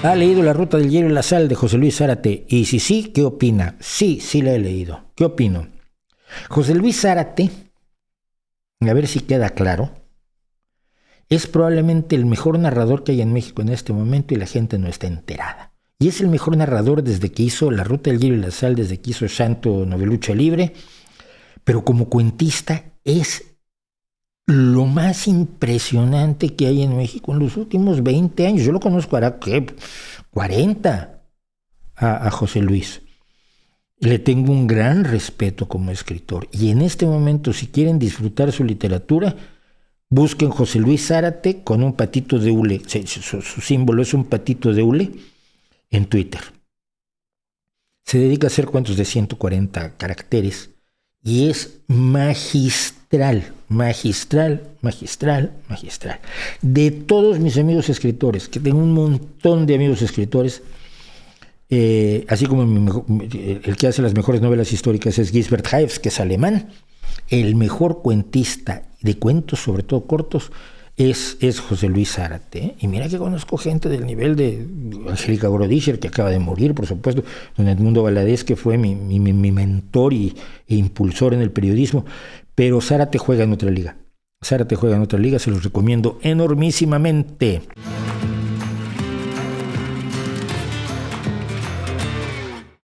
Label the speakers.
Speaker 1: ¿Ha leído La Ruta del Hielo y la Sal de José Luis Zárate? Y si sí, ¿qué opina? Sí, sí la he leído. ¿Qué opino? José Luis Zárate, a ver si queda claro, es probablemente el mejor narrador que hay en México en este momento y la gente no está enterada. Y es el mejor narrador desde que hizo La Ruta del Hielo y la Sal, desde que hizo Santo Novelucha Libre, pero como cuentista es lo más impresionante que hay en México en los últimos 20 años. Yo lo conozco, hará, ¿qué? 40 a José Luis. Le tengo un gran respeto como escritor. Y en este momento, si quieren disfrutar su literatura, busquen José Luis Zárate con un patito de hule. Su símbolo es un patito de hule en Twitter. Se dedica a hacer cuentos de 140 caracteres y es magistral, magistral, magistral, magistral. De todos mis amigos escritores, que tengo un montón de amigos escritores, así como el que hace las mejores novelas históricas es Gisbert Haefs, que es alemán, el mejor cuentista de cuentos, sobre todo cortos, es José Luis Zárate. Y mira que conozco gente del nivel de Angélica Gorodischer, que acaba de morir, por supuesto, don Edmundo Valadez, que fue mi mentor e impulsor en el periodismo, pero Zárate juega en otra liga. Zárate juega en otra liga, se los recomiendo enormísimamente.